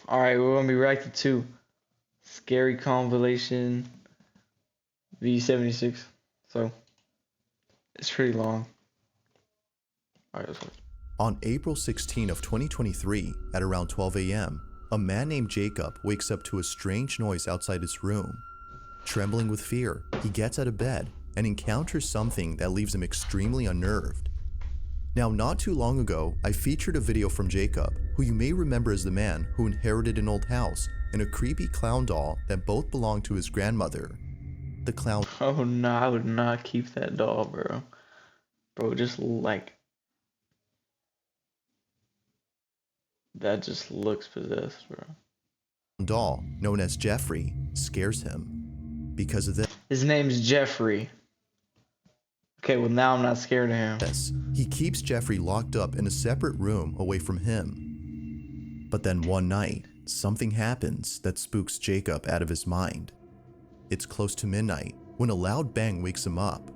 Alright, we're gonna be reacting to Scary Convalation V76. So it's pretty long. Alright, let's watch. On April 16 of 2023 at around 12 a.m., a man named Jacob wakes up to a strange noise outside his room. Trembling with fear, he gets out of bed and encounters something that leaves him extremely unnerved. Now, not too long ago, I featured a video from Jacob, who you may remember as the man who inherited an old house and a creepy clown doll that both belonged to his grandmother. The clown. Oh no, I would not keep that doll, bro. Bro, just like that just looks possessed, bro. Doll, known as Jeffrey, scares him. Because of His name's Jeffrey. Okay, well now I'm not scared of him. this, he keeps Jeffrey locked up in a separate room away from him. But then one night, something happens that spooks Jacob out of his mind. It's close to midnight when a loud bang wakes him up.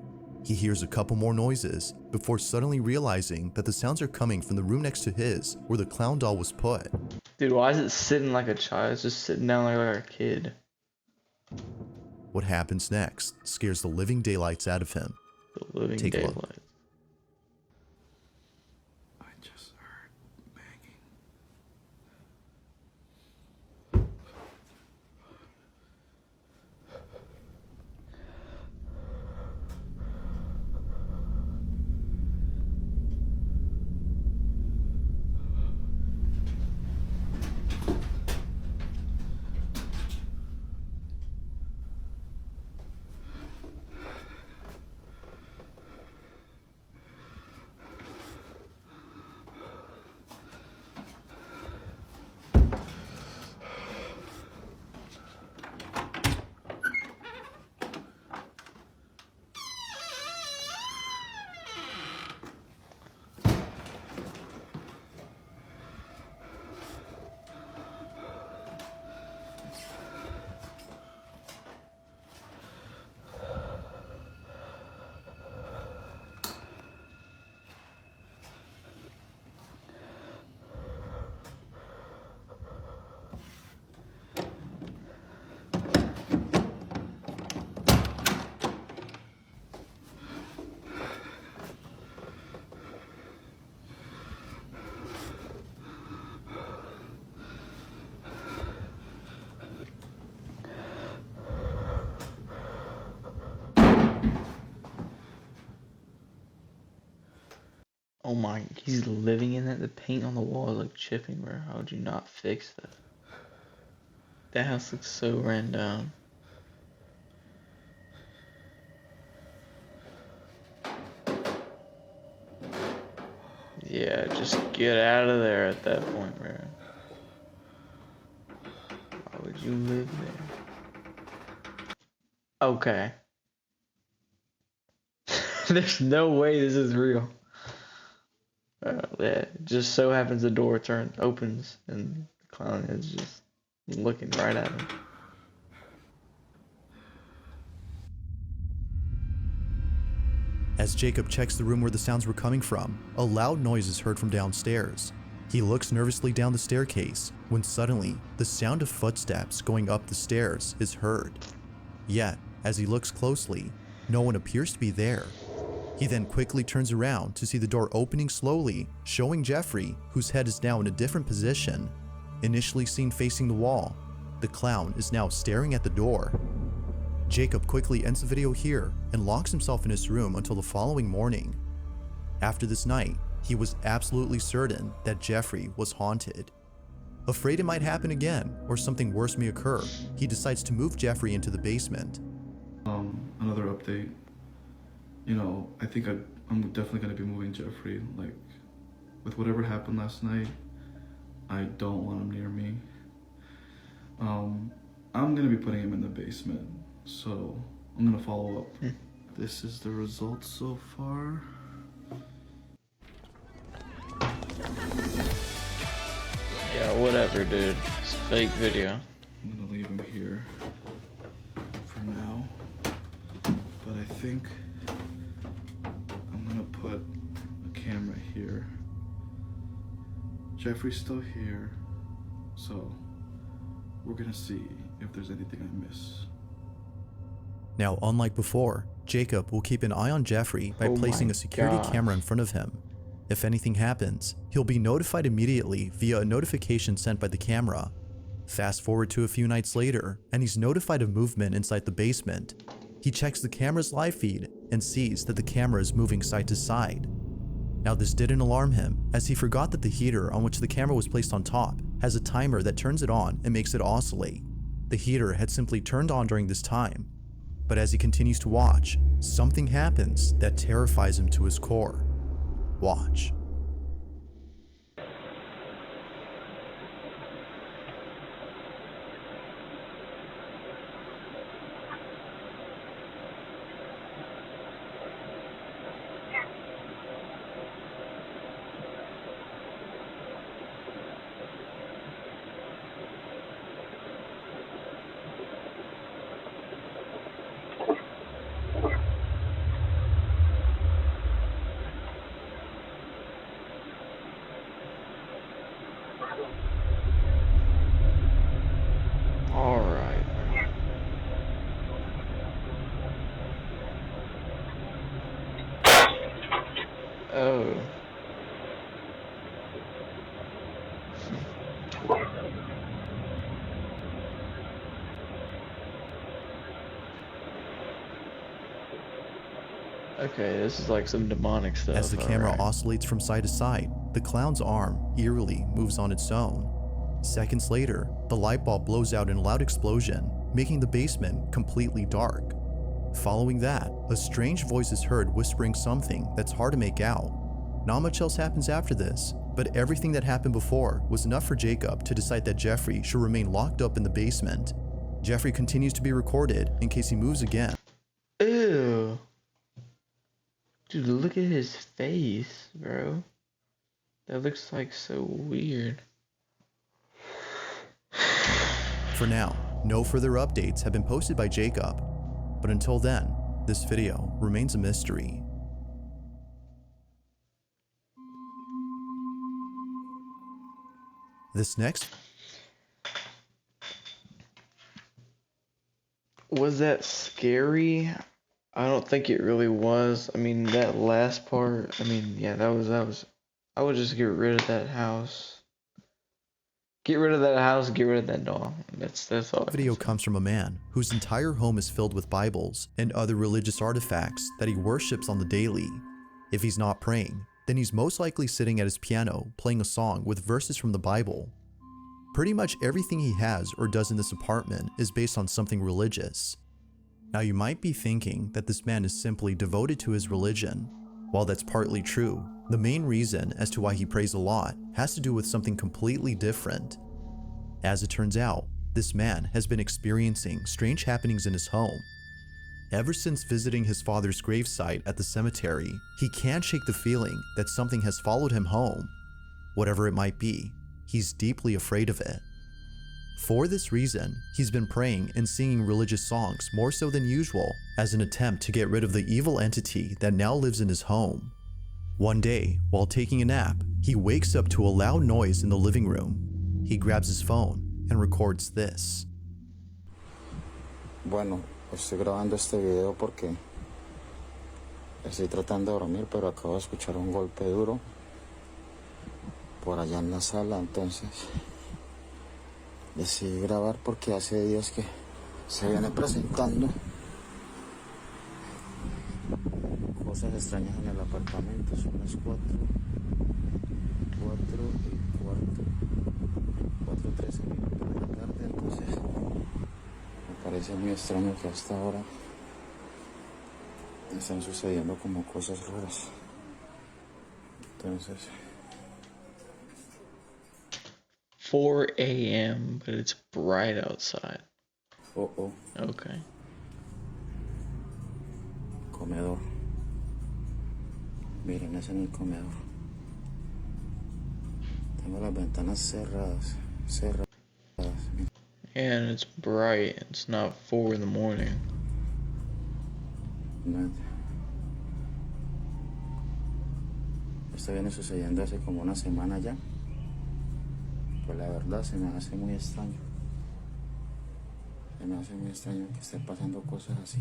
He hears a couple more noises before suddenly realizing that the sounds are coming from the room next to his where the clown doll was put. Dude, why is it sitting like a child? It's just sitting down like a kid. What happens next scares the living daylights out of him. The living Take a look. daylight. I just heard banging. Oh my, he's living in it. The paint on the wall is like chipping, bro. How would you not fix that? That house looks so ran down. Yeah, just get out of there at that point, bro. Why would you live there? Okay. There's no way this is real. Yeah, it just so happens the door opens and the clown is just looking right at him. As Jacob checks the room where the sounds were coming from, a loud noise is heard from downstairs. He looks nervously down the staircase when suddenly the sound of footsteps going up the stairs is heard. Yet, as he looks closely, no one appears to be there. He then quickly turns around to see the door opening slowly, showing Jeffrey, whose head is now in a different position. Initially seen facing the wall, the clown is now staring at the door. Jacob quickly ends the video here and locks himself in his room until the following morning. After this night, he was absolutely certain that Jeffrey was haunted. Afraid it might happen again or something worse may occur, he decides to move Jeffrey into the basement. Another update. You know, I think I'm definitely gonna be moving Jeffrey. Like, with whatever happened last night, I don't want him near me. I'm gonna be putting him in the basement, so I'm gonna follow up. This is the results so far. Yeah, whatever, dude. It's a fake video. I'm gonna leave him here for now, but I think I'm gonna put a camera here. Jeffrey's still here, so We're gonna see if there's anything I miss. Now, unlike before, Jacob will keep an eye on Jeffrey by Oh placing my a security gosh. camera in front of him. If anything happens, he'll be notified immediately via a notification sent by the camera. Fast forward to a few nights later, and he's notified of movement inside the basement. He checks the camera's live feed and sees that the camera is moving side to side. Now, this didn't alarm him, as he forgot that the heater on which the camera was placed on top has a timer that turns it on and makes it oscillate. The heater had simply turned on during this time. But as he continues to watch, something happens that terrifies him to his core. Watch. Alright. Oh. Okay, this is like some demonic stuff. As the camera alright. oscillates from side to side, the clown's arm eerily moves on its own. Seconds later, the light bulb blows out in a loud explosion, making the basement completely dark. Following that, a strange voice is heard whispering something that's hard to make out. Not much else happens after this, but everything that happened before was enough for Jacob to decide that Jeffrey should remain locked up in the basement. Jeffrey continues to be recorded in case he moves again. Ew. Dude, look at his face, bro. That looks like so weird. For now, no further updates have been posted by Jacob, but until then, this video remains a mystery. This next Was that scary? I don't think it really was. I mean, that last part, I mean, yeah, that was, I would just get rid of that house. Get rid of that house, get rid of that doll. That's all I can video say. comes from a man whose entire home is filled with Bibles and other religious artifacts that he worships on the daily. If he's not praying, then he's most likely sitting at his piano playing a song with verses from the Bible. Pretty much everything he has or does in this apartment is based on something religious. Now, you might be thinking that this man is simply devoted to his religion. While that's partly true, the main reason as to why he prays a lot has to do with something completely different. As it turns out, this man has been experiencing strange happenings in his home. Ever since visiting his father's gravesite at the cemetery, he can't shake the feeling that something has followed him home. Whatever it might be, he's deeply afraid of it. For this reason, he's been praying and singing religious songs more so than usual as an attempt to get rid of the evil entity that now lives in his home. One day, while taking a nap, he wakes up to a loud noise in the living room. He grabs his phone and records this. Bueno, estoy grabando este video porque estoy tratando de dormir, pero acabo de escuchar un golpe duro por allá en la sala, entonces decidí grabar porque hace días que se viene presentando cosas extrañas en el apartamento. Son las 4:13 minutos de la tarde, entonces me parece muy extraño que hasta ahora están sucediendo como cosas raras. Entonces 4 a.m., but it's bright outside. oh, Okay. comedor. Miren, es en el comedor. Tengo las ventanas cerradas. And it's bright. It's not 4 in the morning. Esto viene sucediendo hace como una semana ya. Pues la verdad se me hace muy extraño. Se me hace muy extraño que esté pasando cosas así.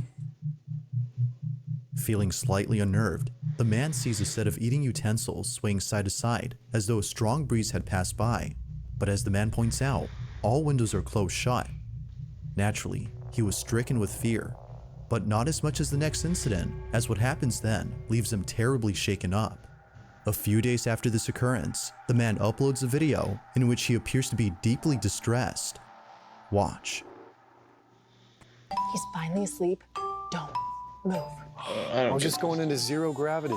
Feeling slightly unnerved, the man sees a set of eating utensils swaying side to side as though a strong breeze had passed by. But as the man points out, all windows are closed shut. Naturally, he was stricken with fear, but not as much as the next incident, as what happens then leaves him terribly shaken up. A few days after this occurrence, the man uploads a video in which he appears to be deeply distressed. Watch. He's finally asleep. Don't move. I don't I'm get just going into zero gravity.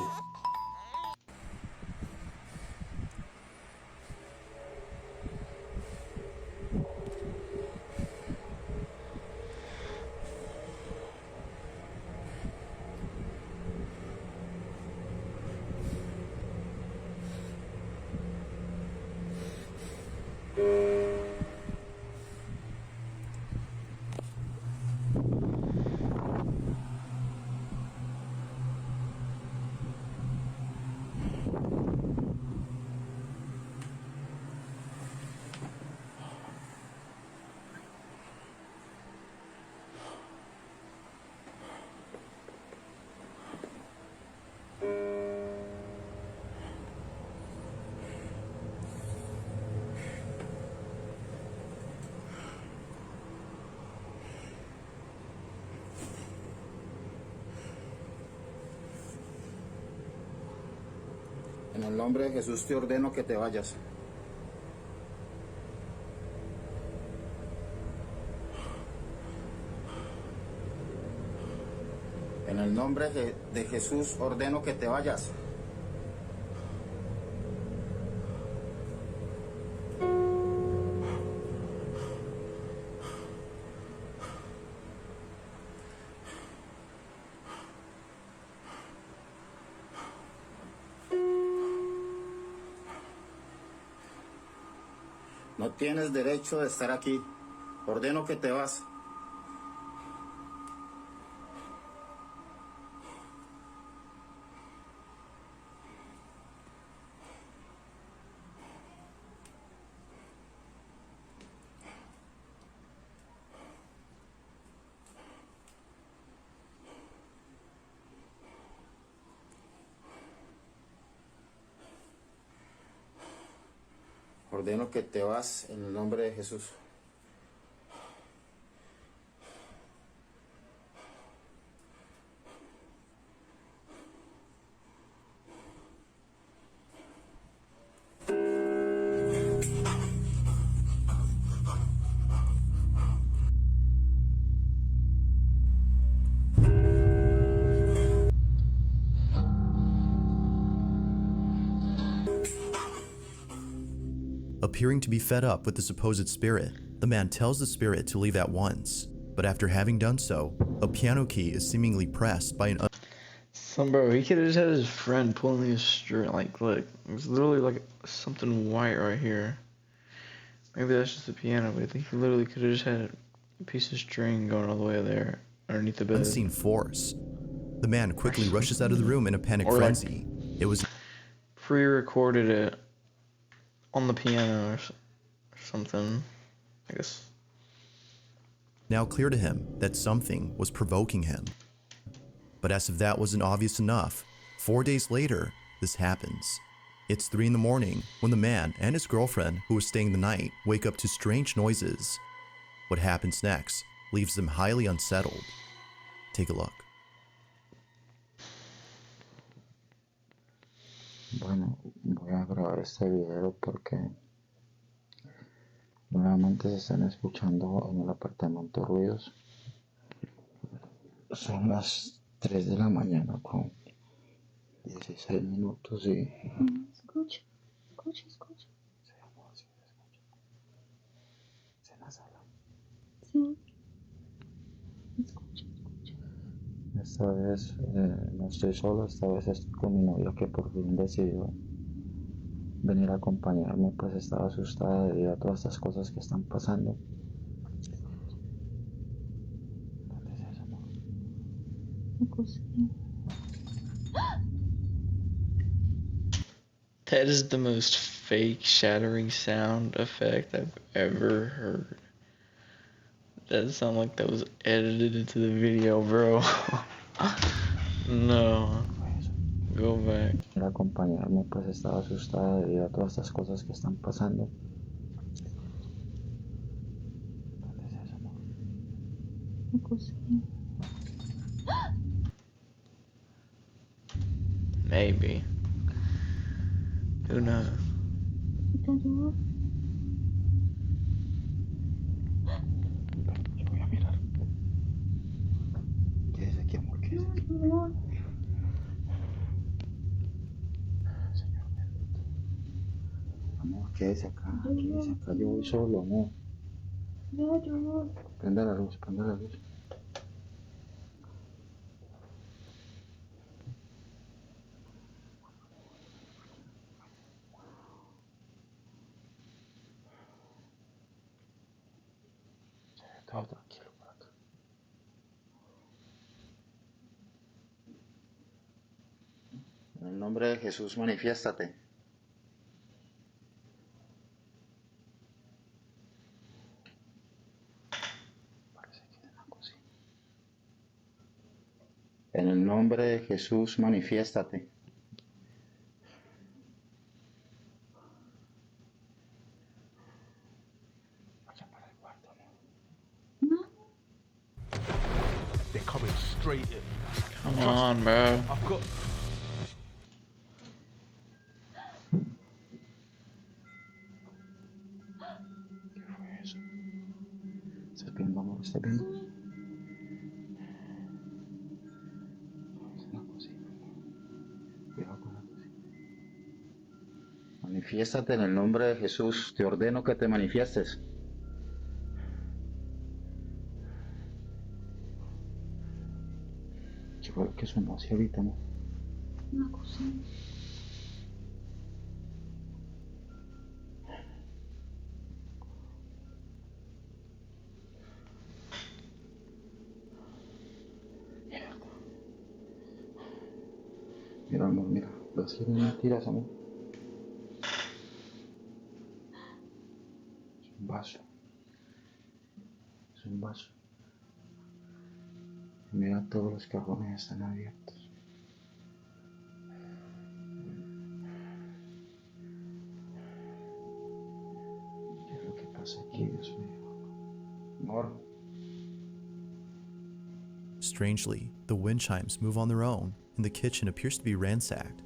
En el nombre de Jesús te ordeno que te vayas. En el nombre de Jesús ordeno que te vayas. No tienes derecho de estar aquí. Ordeno que te vas. Ordeno que te vas en el nombre de Jesús. Appearing to be fed up with the supposed spirit, the man tells the spirit to leave at once. But after having done so, a piano key is seemingly pressed by an bro, he could have just had his friend pulling his string. Like, look, it's literally like something white right here. Maybe that's just a piano, but I think he literally could have just had a piece of string going all the way there underneath the bed. unseen force. The man quickly rushes out of the room in a panic Or, like, frenzy. It was Pre-recorded it on the piano or something, I guess. now clear to him that something was provoking him. But as if that wasn't obvious enough, 4 days later, this happens. It's 3 in the morning when the man and his girlfriend, who was staying the night, wake up to strange noises. What happens next leaves them highly unsettled. Take a look. Bueno, voy a grabar este video porque nuevamente se están escuchando en el apartamento ruidos. Son las 3 de la mañana con 16 minutos y... Escucha, escucha, escucha. Sí, amor, sí, escucha. Es en la sala. Sí. Escucha, escucha. Esta vez no estoy solo, esta vez estoy con mi novia que por fin decidió venir a acompañarme, pues estaba asustada debido a todas estas cosas que están pasando. ¿Dónde es eso, amor? La cocina. That is the most fake shattering sound effect I've ever heard. That sounded like that was edited into the video, bro. No. Go back. Quiero acompañarme, pues estaba asustada debido a todas estas cosas que están pasando. ¿Dónde es eso, amor? Maybe. Who knows? Yo voy a mirar. Quédese aquí, amor, quédese aquí. Señor bendito. Amor, quédese acá, yo voy solo, amor. Prenda la luz, prenda la luz. Todo tranquilo por acá. En el nombre de Jesús, manifiéstate. Parece que en la cocina. En el nombre de Jesús, manifiéstate. Vaya para el cuarto, amor. They're coming straight in. Come on, bro. I've got. ¿Qué fue eso? ¿Estás viendo, amor? ¿Estás viendo? En la cocina, amor. Cuidado con la cocina. Manifiéstate en el nombre de Jesús. Te ordeno que te manifiestes. ¿Qué fue lo que sonó así ahorita, amor? Una cocina. Mira, amor, mira. Las quieren mentiras, amor. Es un vaso. Es un vaso. Mira, todos los cajones están abiertos. ¿Qué es lo que pasa aquí, Dios mío? Amor. Strangely, the wind chimes move on their own, and the kitchen appears to be ransacked.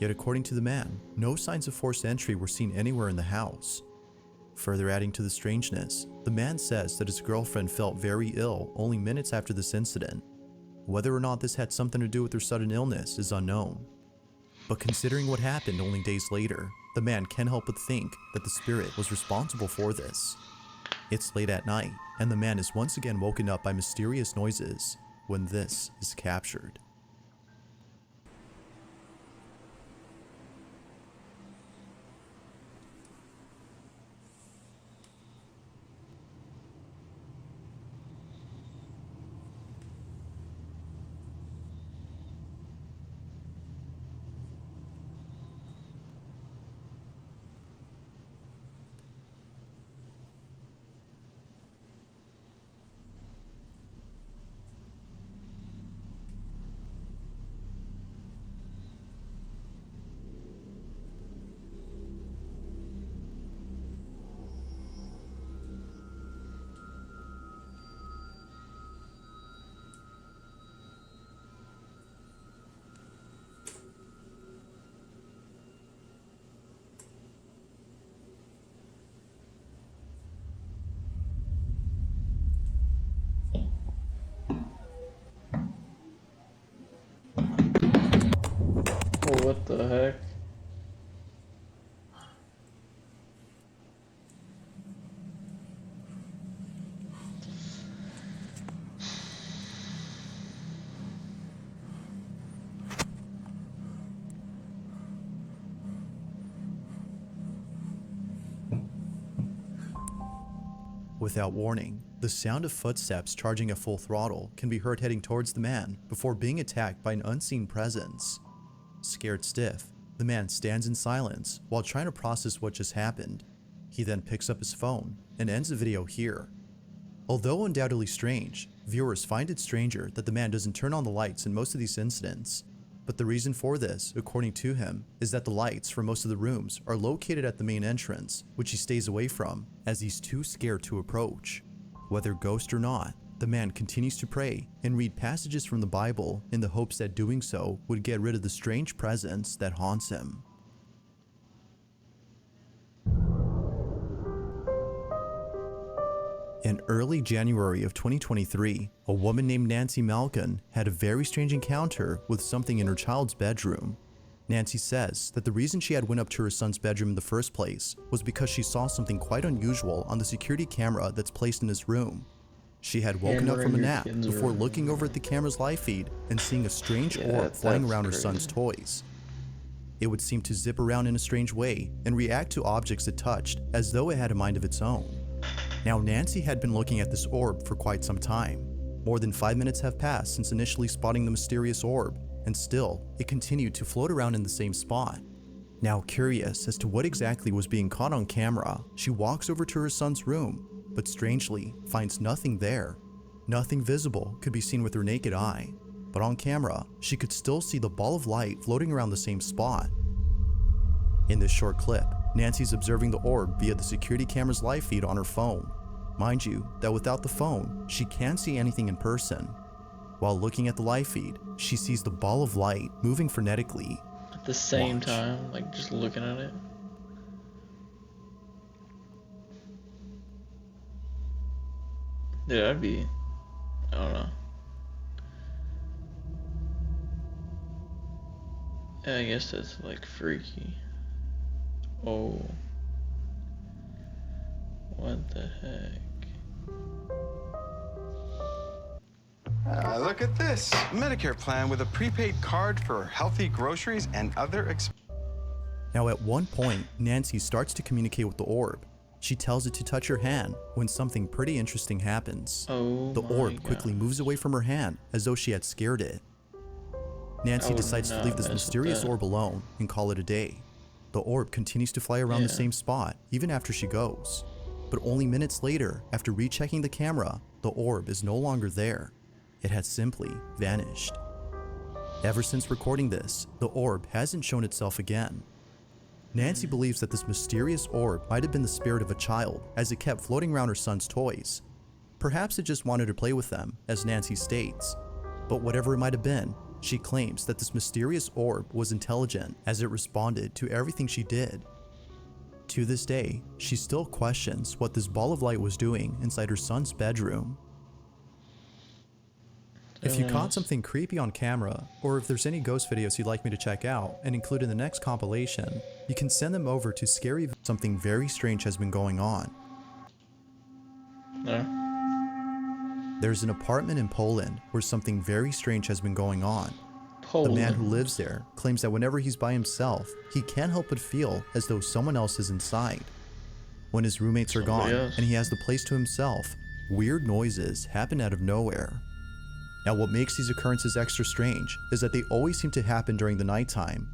Yet according to the man, no signs of forced entry were seen anywhere in the house. Further adding to the strangeness, the man says that his girlfriend felt very ill only minutes after this incident. Whether or not this had something to do with her sudden illness is unknown. But considering what happened only days later, the man can't help but think that the spirit was responsible for this. It's late at night, and the man is once again woken up by mysterious noises when this is captured. Oh, what the heck? Without warning, the sound of footsteps charging at full throttle can be heard heading towards the man before being attacked by an unseen presence. Scared stiff, the man stands in silence while trying to process what just happened. He then picks up his phone and ends the video here. Although undoubtedly strange, viewers find it stranger that the man doesn't turn on the lights in most of these incidents. But the reason for this, according to him, is that the lights for most of the rooms are located at the main entrance, which he stays away from, as he's too scared to approach. Whether ghost or not, the man continues to pray and read passages from the Bible in the hopes that doing so would get rid of the strange presence that haunts him. In early January of 2023, a woman named Nancy Malkin had a very strange encounter with something in her child's bedroom. Nancy says that the reason she had went up to her son's bedroom in the first place was because she saw something quite unusual on the security camera that's placed in his room. She had woken up from a nap before looking over at the camera's live feed and seeing a strange orb flying around her son's toys. It would seem to zip around in a strange way and react to objects it touched as though it had a mind of its own. Now, Nancy had been looking at this orb for quite some time. More than 5 minutes have passed since initially spotting the mysterious orb, and still, it continued to float around in the same spot. Now, curious as to what exactly was being caught on camera, she walks over to her son's room, but strangely finds nothing there. Nothing visible could be seen with her naked eye, but on camera, she could still see the ball of light floating around the same spot. In this short clip, Nancy's observing the orb via the security camera's live feed on her phone. Mind you, that without the phone, she can't see anything in person. While looking at the live feed, she sees the ball of light moving frenetically. At the same Watch. time, like just looking at it. Dude, I'd be, I don't know. Yeah, I guess that's like freaky. Oh. What the heck? Look at this. Medicare plan with a prepaid card for healthy groceries and other Now at one point, Nancy starts to communicate with the orb. She tells it to touch her hand when something pretty interesting happens. Oh The my orb quickly gosh. moves away from her hand as though she had scared it. Nancy would decides to not leave this mess with mysterious that. orb alone and call it a day. The orb continues to fly around the Yeah. same spot even after she goes. But only minutes later, after rechecking the camera, the orb is no longer there. It has simply vanished. Ever since recording this, the orb hasn't shown itself again. Nancy believes that this mysterious orb might have been the spirit of a child as it kept floating around her son's toys. Perhaps it just wanted to play with them, as Nancy states. But whatever it might have been, she claims that this mysterious orb was intelligent as it responded to everything she did. To this day, she still questions what this ball of light was doing inside her son's bedroom. If you caught something creepy on camera, or if there's any ghost videos you'd like me to check out and include in the next compilation, you can send them over to Scary. Something very strange has been going on. No? There's an apartment in Poland where something very strange has been going on. The man who lives there claims that whenever he's by himself, he can't help but feel as though someone else is inside. When his roommates are Somebody gone else. and he has the place to himself, weird noises happen out of nowhere. Now, what makes these occurrences extra strange is that they always seem to happen during the nighttime.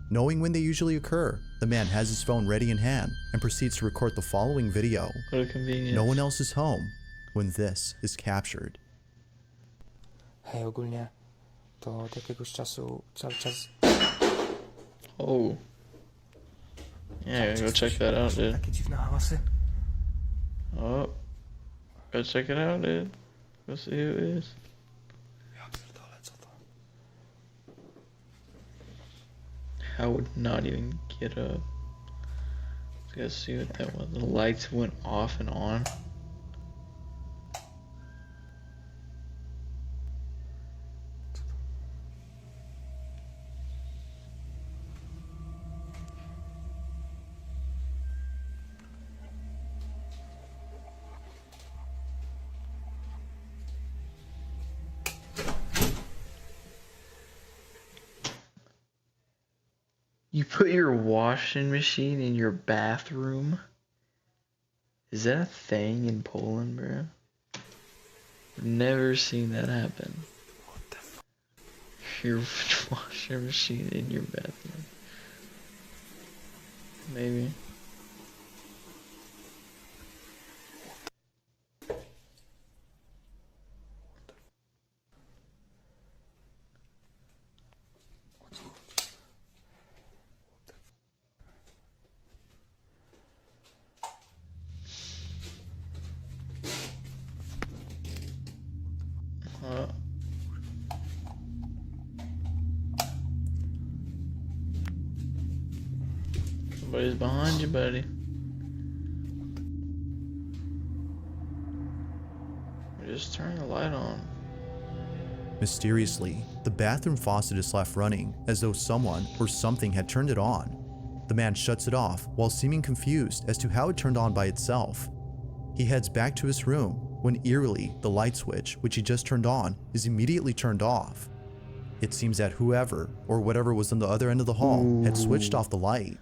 Knowing when they usually occur, the man has his phone ready in hand and proceeds to record the following video. What a convenience. No one else is home when this is captured. Hej, ogólnie to od jakiegoś czasu cały czas Oh. Yeah, go check that out, dude. takie dziwne hałasy. Oh. Go check it out, dude. Go see who it is. Ja pierdolę, co to? I would not even get up. Let's go see what that was. The lights went off and on. You put your washing machine in your bathroom? Is that a thing in Poland, bro? I've never seen that happen. What the f... Your washing machine in your bathroom. Maybe. Somebody's behind you, buddy. Just turn the light on. Mysteriously, the bathroom faucet is left running as though someone or something had turned it on. The man shuts it off while seeming confused as to how it turned on by itself. He heads back to his room when eerily the light switch, which he just turned on, is immediately turned off. It seems that whoever or whatever was on the other end of the hall had switched off the light.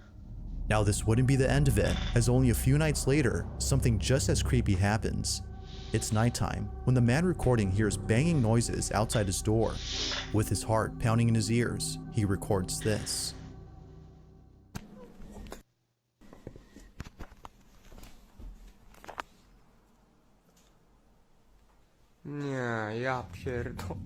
Now this wouldn't be the end of it, as only a few nights later, something just as creepy happens. It's nighttime when the man recording hears banging noises outside his door. With his heart pounding in his ears, he records this. Nie, ja pierdol...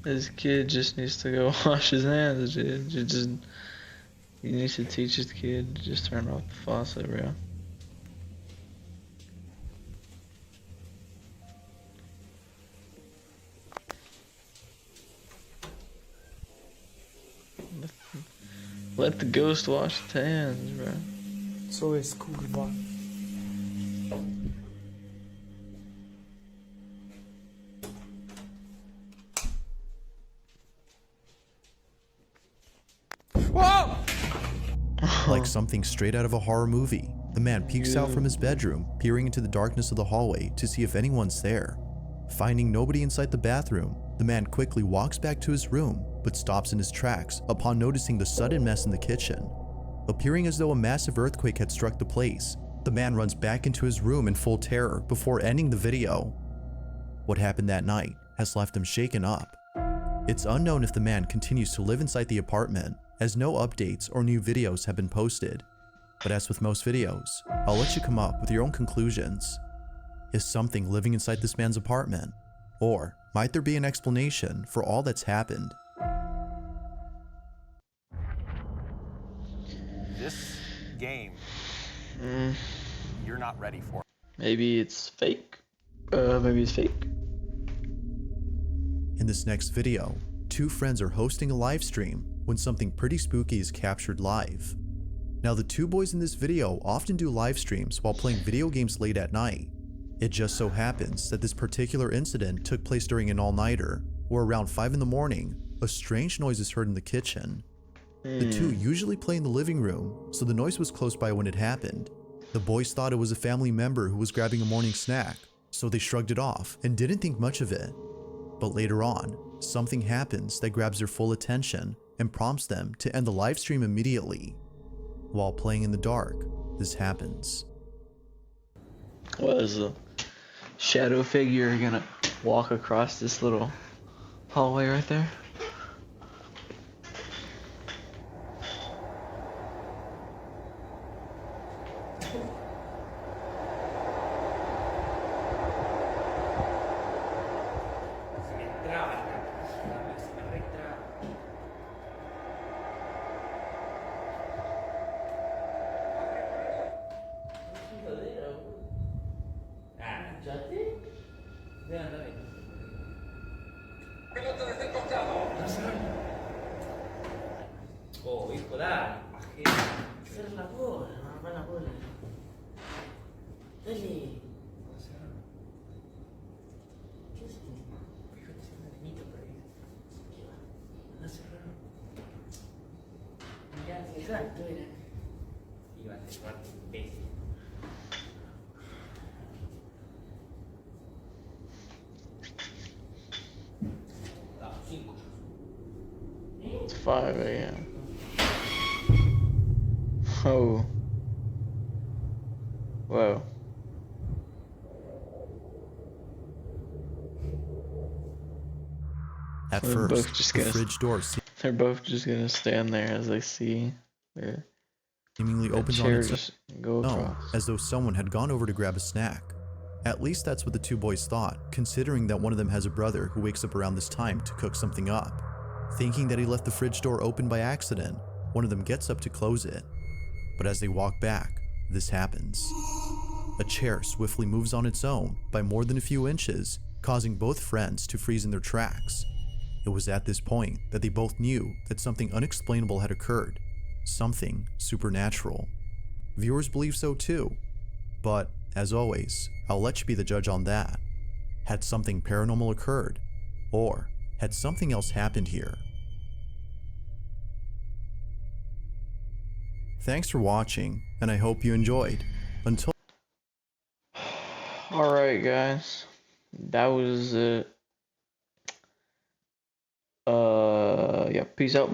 This kid just needs to go wash his hands, dude. You need to teach this kid to just turn off the faucet, bro. Let the ghost wash his hands, bro. Co jest, kurwa? Like something straight out of a horror movie, the man peeks out from his bedroom, peering into the darkness of the hallway to see if anyone's there. Finding nobody inside the bathroom, the man quickly walks back to his room, but stops in his tracks upon noticing the sudden mess in the kitchen. Appearing as though a massive earthquake had struck the place, the man runs back into his room in full terror before ending the video. What happened that night has left him shaken up. It's unknown if the man continues to live inside the apartment, as no updates or new videos have been posted. But as with most videos, I'll let you come up with your own conclusions. Is something living inside this man's apartment? Or might there be an explanation for all that's happened? This game, you're not ready for. Maybe it's fake. Maybe it's fake. In this next video, two friends are hosting a live stream when something pretty spooky is captured live. Now the two boys in this video often do live streams while playing video games late at night. It just so happens that this particular incident took place during an all-nighter, where around 5 in the morning, a strange noise is heard in the kitchen. The two usually play in the living room, so the noise was close by when it happened. The boys thought it was a family member who was grabbing a morning snack, so they shrugged it off and didn't think much of it. But later on, something happens that grabs their full attention and prompts them to end the live stream immediately. While playing in the dark, this happens. What is a shadow figure gonna walk across this little hallway right there? Oh, hijo, dale. Cierra la bola, no la bola. Dale. ¿Qué es esto? Fíjate, es una niñita por ahí. ¿Qué va? Anda a cerrar. Mirá, exacto, era. Iba a cerrar, imbécil. It's 5 a.m. Oh. Whoa. At They're both first, just the gonna- fridge door They're both just gonna stand there as they see their seemingly opens on chair its just go own, across. as though someone had gone over to grab a snack. At least that's what the two boys thought, considering that one of them has a brother who wakes up around this time to cook something up. Thinking that he left the fridge door open by accident, one of them gets up to close it. But as they walk back, this happens. A chair swiftly moves on its own by more than a few inches, causing both friends to freeze in their tracks. It was at this point that they both knew that something unexplainable had occurred, something supernatural. Viewers believe so too, but as always, I'll let you be the judge on that. Had something paranormal occurred, or had something else happened here? Thanks for watching, and I hope you enjoyed. Until Alright, guys. That was it. Yeah, peace out.